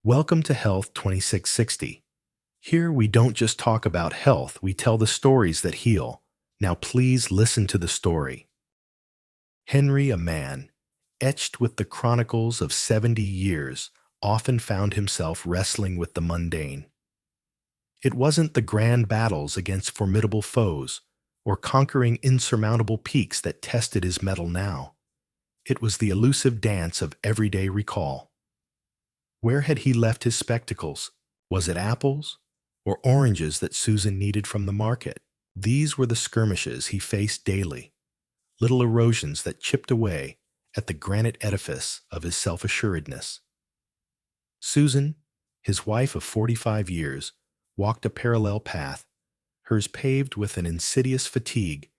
Welcome to Health 2660. Here we don't just talk about health, we tell the stories that heal. Now please listen to the story. Henry, a man, etched with the chronicles of 70 years, often found himself wrestling with the mundane. It wasn't the grand battles against formidable foes or conquering insurmountable peaks that tested his mettle now. It was the elusive dance of everyday recall. Where had he left his spectacles? Was it apples or oranges that Susan needed from the market? These were the skirmishes he faced daily, little erosions that chipped away at the granite edifice of his self-assuredness. Susan, his wife of 45 years, walked a parallel path, hers paved with an insidious fatigue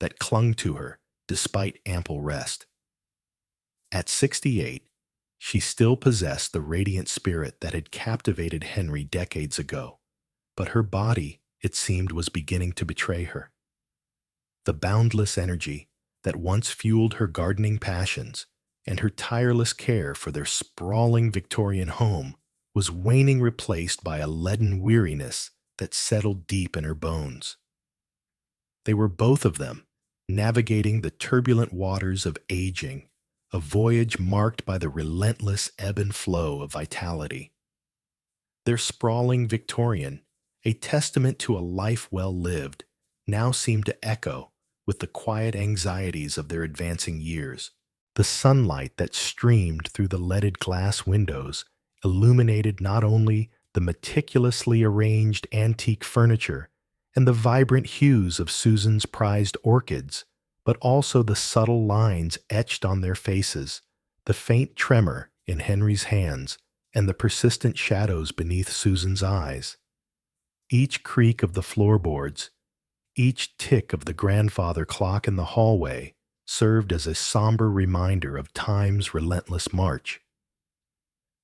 that clung to her despite ample rest. At 68, she still possessed the radiant spirit that had captivated Henry decades ago, but her body, it seemed, was beginning to betray her. The boundless energy that once fueled her gardening passions and her tireless care for their sprawling Victorian home was waning, replaced by a leaden weariness that settled deep in her bones. They were both of them navigating the turbulent waters of aging, a voyage marked by the relentless ebb and flow of vitality. Their sprawling Victorian, a testament to a life well lived, now seemed to echo with the quiet anxieties of their advancing years. The sunlight that streamed through the leaded glass windows illuminated not only the meticulously arranged antique furniture and the vibrant hues of Susan's prized orchids, but also the subtle lines etched on their faces, the faint tremor in Henry's hands, and the persistent shadows beneath Susan's eyes. Each creak of the floorboards, each tick of the grandfather clock in the hallway served as a somber reminder of time's relentless march.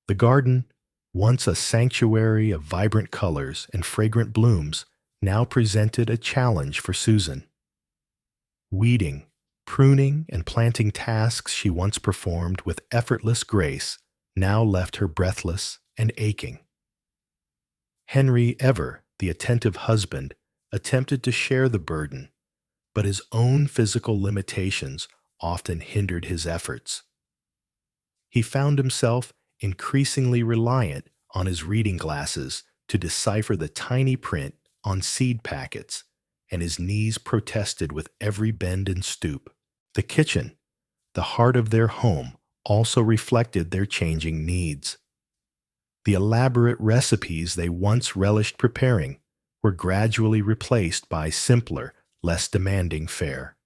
The garden, once a sanctuary of vibrant colors and fragrant blooms, now presented a challenge for Susan. Weeding, pruning, and planting tasks she once performed with effortless grace now left her breathless and aching. Henry, ever the attentive husband, attempted to share the burden, but his own physical limitations often hindered his efforts. He found himself increasingly reliant on his reading glasses to decipher the tiny print on seed packets, and his knees protested with every bend and stoop. The kitchen, the heart of their home, also reflected their changing needs. The elaborate recipes they once relished preparing were gradually replaced by simpler, less demanding fare.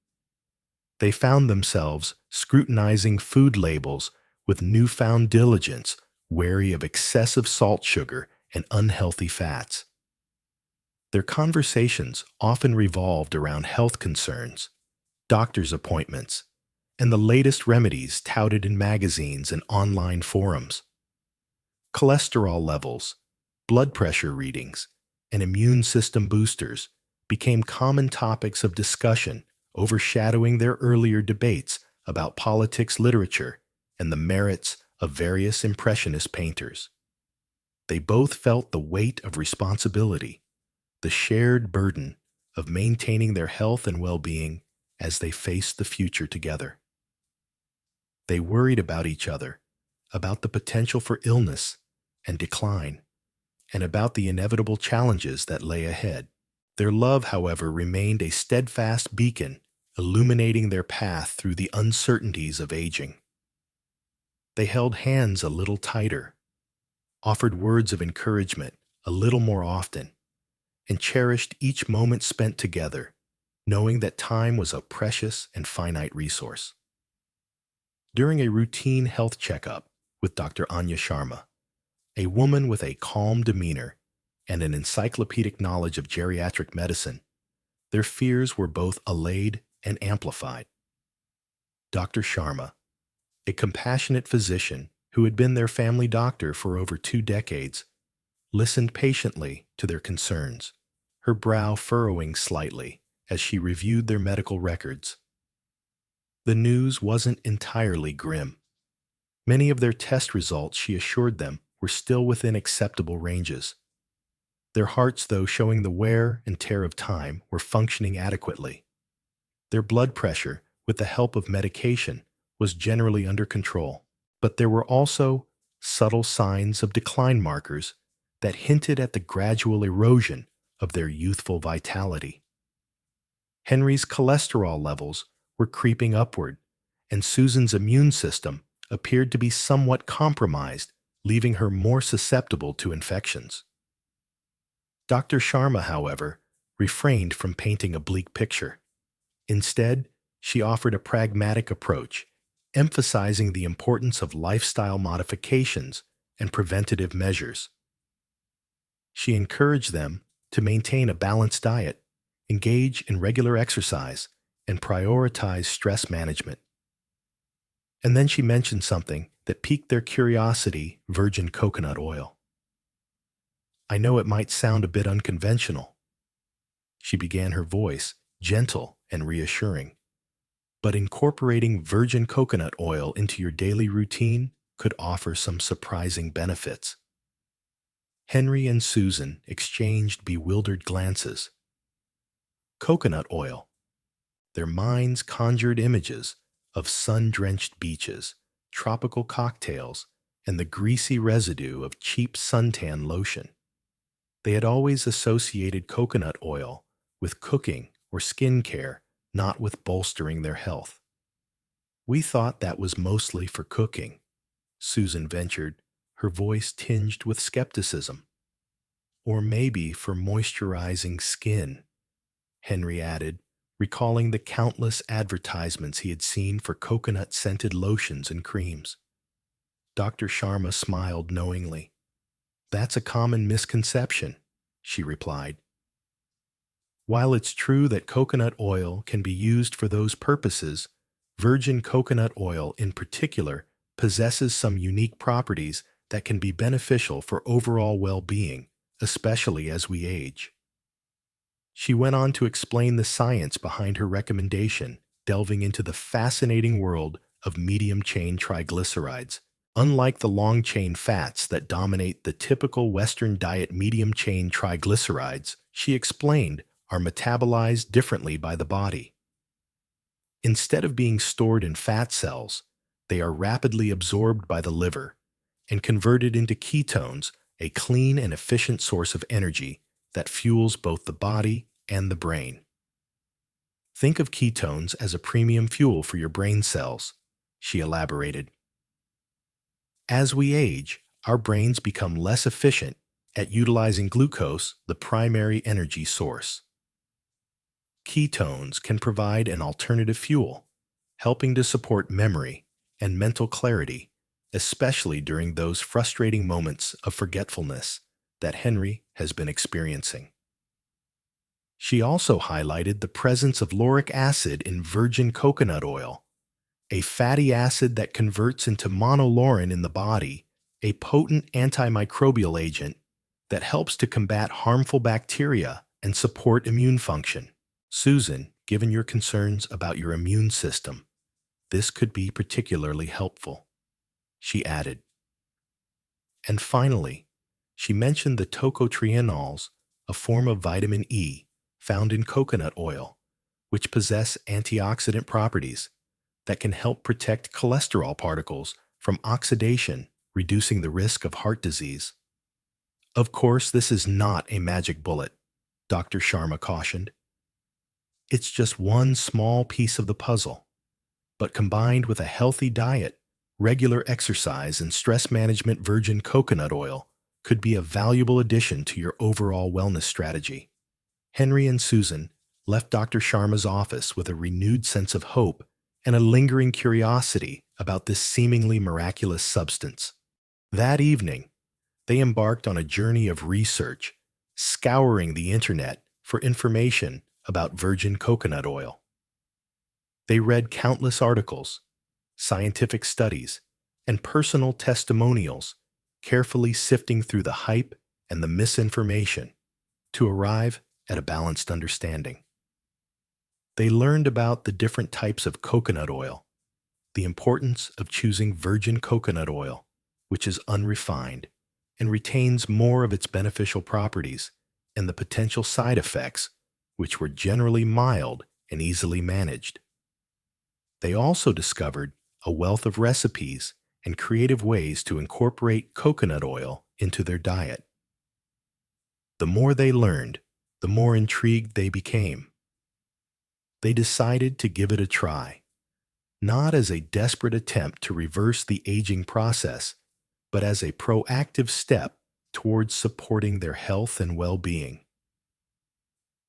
They found themselves scrutinizing food labels with newfound diligence, wary of excessive salt, sugar, and unhealthy fats. Their conversations often revolved around health concerns, doctor's appointments, and the latest remedies touted in magazines and online forums. Cholesterol levels, blood pressure readings, and immune system boosters became common topics of discussion, overshadowing their earlier debates about politics, literature, and the merits of various impressionist painters. They both felt the weight of responsibility, the shared burden of maintaining their health and well-being as they faced the future together. They worried about each other, about the potential for illness and decline, and about the inevitable challenges that lay ahead. Their love, however, remained a steadfast beacon, illuminating their path through the uncertainties of aging. They held hands a little tighter, offered words of encouragement a little more often, and cherished each moment spent together, knowing that time was a precious and finite resource. During a routine health checkup with Dr. Anya Sharma, a woman with a calm demeanor and an encyclopedic knowledge of geriatric medicine, their fears were both allayed and amplified. Dr. Sharma, a compassionate physician who had been their family doctor for over 2 decades, listened patiently to their concerns, her brow furrowing slightly as she reviewed their medical records. The news wasn't entirely grim. Many of their test results, she assured them, were still within acceptable ranges. Their hearts, though showing the wear and tear of time, were functioning adequately. Their blood pressure, with the help of medication, was generally under control. But there were also subtle signs of decline markers that hinted at the gradual erosion of their youthful vitality. Henry's cholesterol levels were creeping upward, and Susan's immune system appeared to be somewhat compromised, leaving her more susceptible to infections. Dr. Sharma, however, refrained from painting a bleak picture. Instead, she offered a pragmatic approach, emphasizing the importance of lifestyle modifications and preventative measures. She encouraged them to maintain a balanced diet, engage in regular exercise, and prioritize stress management. And then she mentioned something that piqued their curiosity: virgin coconut oil. I know it might sound a bit unconventional. She began, her voice gentle and reassuring. But incorporating virgin coconut oil into your daily routine could offer some surprising benefits. Henry and Susan exchanged bewildered glances. Coconut oil. Their minds conjured images of sun-drenched beaches, tropical cocktails, and the greasy residue of cheap suntan lotion. They had always associated coconut oil with cooking or skin care, not with bolstering their health. We thought that was mostly for cooking, Susan ventured, her voice tinged with skepticism. Or maybe for moisturizing skin, Henry added, recalling the countless advertisements he had seen for coconut-scented lotions and creams. Dr. Sharma smiled knowingly. That's a common misconception, she replied. While it's true that coconut oil can be used for those purposes, virgin coconut oil in particular possesses some unique properties that can be beneficial for overall well-being, especially as we age. She went on to explain the science behind her recommendation, delving into the fascinating world of medium-chain triglycerides. Unlike the long-chain fats that dominate the typical Western diet, medium-chain triglycerides, she explained, are metabolized differently by the body. Instead of being stored in fat cells, they are rapidly absorbed by the liver and converted into ketones, a clean and efficient source of energy that fuels both the body and the brain. Think of ketones as a premium fuel for your brain cells, she elaborated. As we age, our brains become less efficient at utilizing glucose, the primary energy source. Ketones can provide an alternative fuel, helping to support memory and mental clarity, especially during those frustrating moments of forgetfulness that Henry has been experiencing. She also highlighted the presence of lauric acid in virgin coconut oil, a fatty acid that converts into monolaurin in the body, a potent antimicrobial agent that helps to combat harmful bacteria and support immune function. Susan, given your concerns about your immune system, this could be particularly helpful, she added. And finally, she mentioned the tocotrienols, a form of vitamin E found in coconut oil, which possess antioxidant properties that can help protect cholesterol particles from oxidation, reducing the risk of heart disease. Of course, this is not a magic bullet, Dr. Sharma cautioned. It's just one small piece of the puzzle, but combined with a healthy diet, regular exercise, and stress management, virgin coconut oil could be a valuable addition to your overall wellness strategy. Henry and Susan left Dr. Sharma's office with a renewed sense of hope and a lingering curiosity about this seemingly miraculous substance. That evening, they embarked on a journey of research, scouring the internet for information about virgin coconut oil. They read countless articles, scientific studies, and personal testimonials, carefully sifting through the hype and the misinformation to arrive at a balanced understanding. They learned about the different types of coconut oil, the importance of choosing virgin coconut oil, which is unrefined, and retains more of its beneficial properties and the potential side effects, which were generally mild and easily managed. They also discovered a wealth of recipes and creative ways to incorporate coconut oil into their diet. The more they learned, the more intrigued they became. They decided to give it a try, not as a desperate attempt to reverse the aging process, but as a proactive step towards supporting their health and well-being.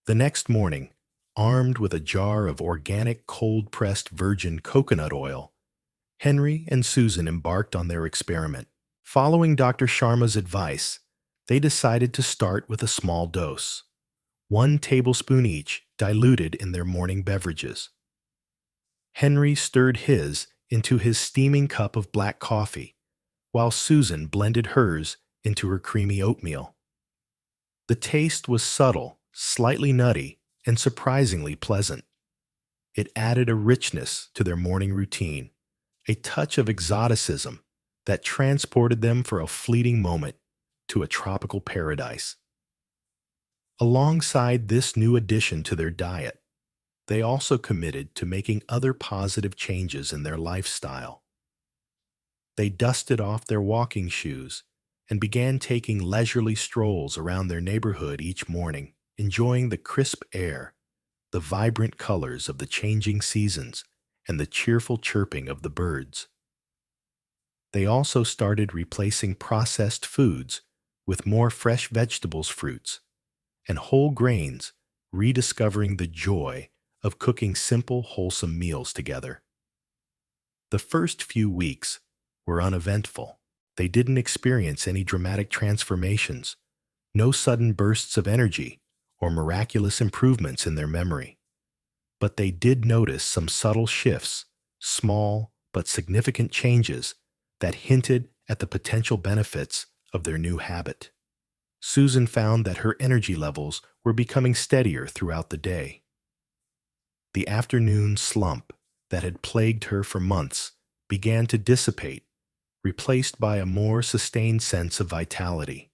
The next morning, armed with a jar of organic cold-pressed virgin coconut oil, Henry and Susan embarked on their experiment. Following Dr. Sharma's advice, they decided to start with a small dose, 1 tablespoon each diluted in their morning beverages. Henry stirred his into his steaming cup of black coffee, while Susan blended hers into her creamy oatmeal. The taste was subtle, slightly nutty, and surprisingly pleasant. It added a richness to their morning routine, a touch of exoticism that transported them for a fleeting moment to a tropical paradise. Alongside this new addition to their diet, they also committed to making other positive changes in their lifestyle. They dusted off their walking shoes and began taking leisurely strolls around their neighborhood each morning, enjoying the crisp air, the vibrant colors of the changing seasons, and the cheerful chirping of the birds. They also started replacing processed foods with more fresh vegetables, fruits, and whole grains, rediscovering the joy of cooking simple, wholesome meals together. The first few weeks were uneventful. They didn't experience any dramatic transformations, no sudden bursts of energy, or miraculous improvements in their memory. But they did notice some subtle shifts, small but significant changes that hinted at the potential benefits of their new habit. Susan found that her energy levels were becoming steadier throughout the day. The afternoon slump that had plagued her for months began to dissipate, replaced by a more sustained sense of vitality.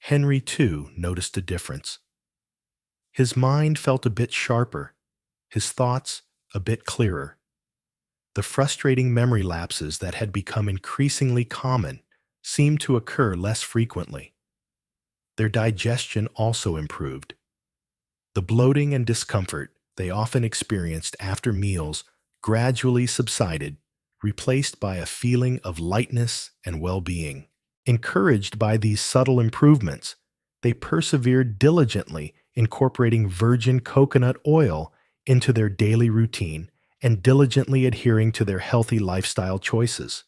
Henry, too, noticed a difference. His mind felt a bit sharper, his thoughts a bit clearer. The frustrating memory lapses that had become increasingly common seemed to occur less frequently. Their digestion also improved. The bloating and discomfort they often experienced after meals gradually subsided, replaced by a feeling of lightness and well-being. Encouraged by these subtle improvements, they persevered diligently, incorporating virgin coconut oil into their daily routine and diligently adhering to their healthy lifestyle choices.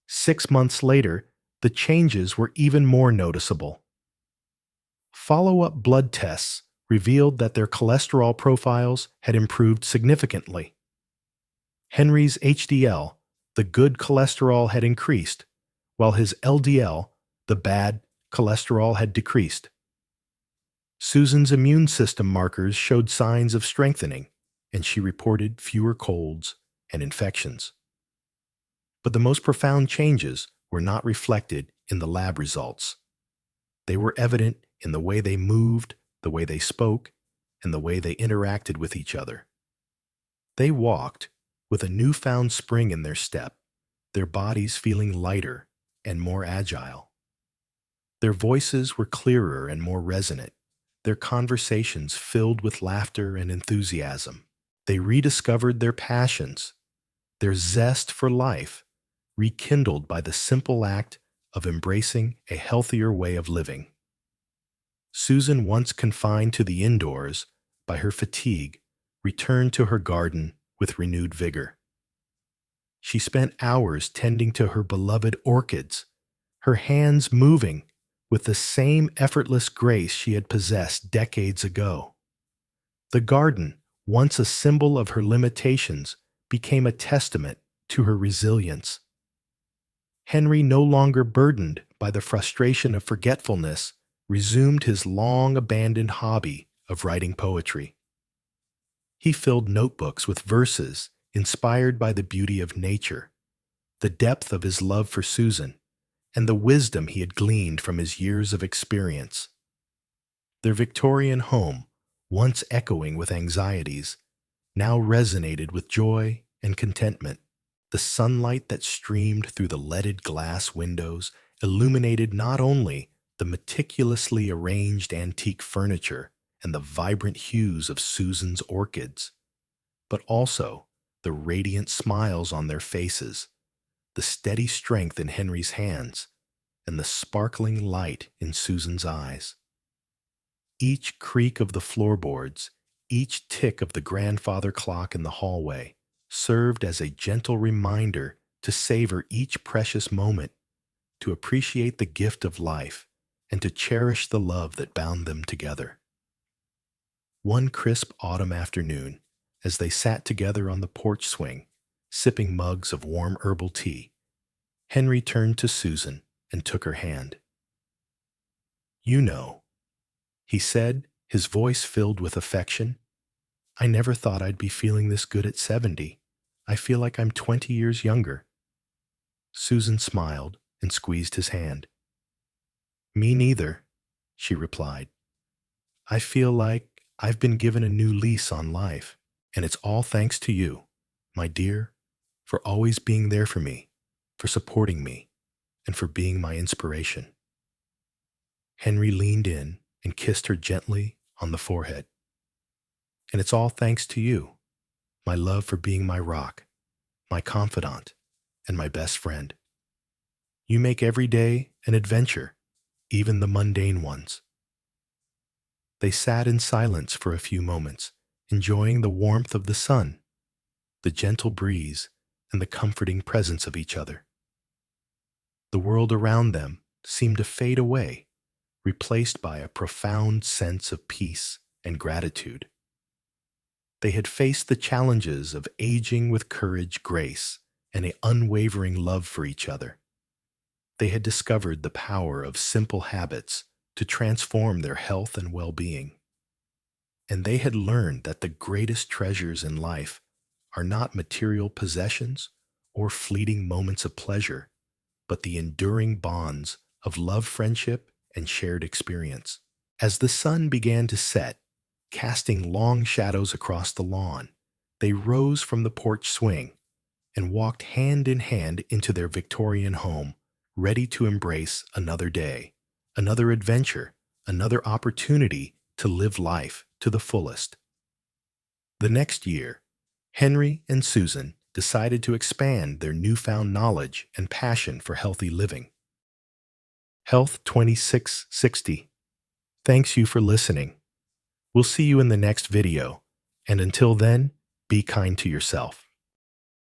6 months later, the changes were even more noticeable. Follow-up blood tests revealed that their cholesterol profiles had improved significantly. Henry's HDL, the good cholesterol, had increased, while his LDL, the bad cholesterol, had decreased. Susan's immune system markers showed signs of strengthening, and she reported fewer colds and infections. But the most profound changes were not reflected in the lab results. They were evident in the way they moved, the way they spoke, and the way they interacted with each other. They walked with a newfound spring in their step, their bodies feeling lighter and more agile. Their voices were clearer and more resonant, their conversations filled with laughter and enthusiasm. They rediscovered their passions, their zest for life, rekindled by the simple act of embracing a healthier way of living. Susan, once confined to the indoors by her fatigue, returned to her garden with renewed vigor. She spent hours tending to her beloved orchids, her hands moving with the same effortless grace she had possessed decades ago. The garden, once a symbol of her limitations, became a testament to her resilience. Henry, no longer burdened by the frustration of forgetfulness, resumed his long-abandoned hobby of writing poetry. He filled notebooks with verses inspired by the beauty of nature, the depth of his love for Susan, and the wisdom he had gleaned from his years of experience. Their Victorian home, once echoing with anxieties, now resonated with joy and contentment. The sunlight that streamed through the leaded glass windows illuminated not only the meticulously arranged antique furniture and the vibrant hues of Susan's orchids, but also the radiant smiles on their faces, the steady strength in Henry's hands, and the sparkling light in Susan's eyes. Each creak of the floorboards, each tick of the grandfather clock in the hallway, served as a gentle reminder to savor each precious moment, to appreciate the gift of life, and to cherish the love that bound them together. One crisp autumn afternoon, as they sat together on the porch swing, sipping mugs of warm herbal tea, Henry turned to Susan and took her hand. "You know," he said, his voice filled with affection, "I never thought I'd be feeling this good at 70. I feel like I'm 20 years younger." Susan smiled and squeezed his hand. "Me neither," she replied. "I feel like I've been given a new lease on life, and it's all thanks to you, my dear, for always being there for me, for supporting me, and for being my inspiration." Henry leaned in and kissed her gently on the forehead. "And it's all thanks to you, my love, for being my rock, my confidant, and my best friend. You make every day an adventure, even the mundane ones." They sat in silence for a few moments, enjoying the warmth of the sun, the gentle breeze, and the comforting presence of each other. The world around them seemed to fade away, replaced by a profound sense of peace and gratitude. They had faced the challenges of aging with courage, grace, and an unwavering love for each other. They had discovered the power of simple habits to transform their health and well-being. And they had learned that the greatest treasures in life are not material possessions or fleeting moments of pleasure, but the enduring bonds of love, friendship, and shared experience. As the sun began to set, casting long shadows across the lawn, they rose from the porch swing and walked hand in hand into their Victorian home, ready to embrace another day, another adventure, another opportunity to live life to the fullest. The next year, Henry and Susan decided to expand their newfound knowledge and passion for healthy living. Health 2660. Thanks you for listening. We'll see you in the next video, and until then, be kind to yourself.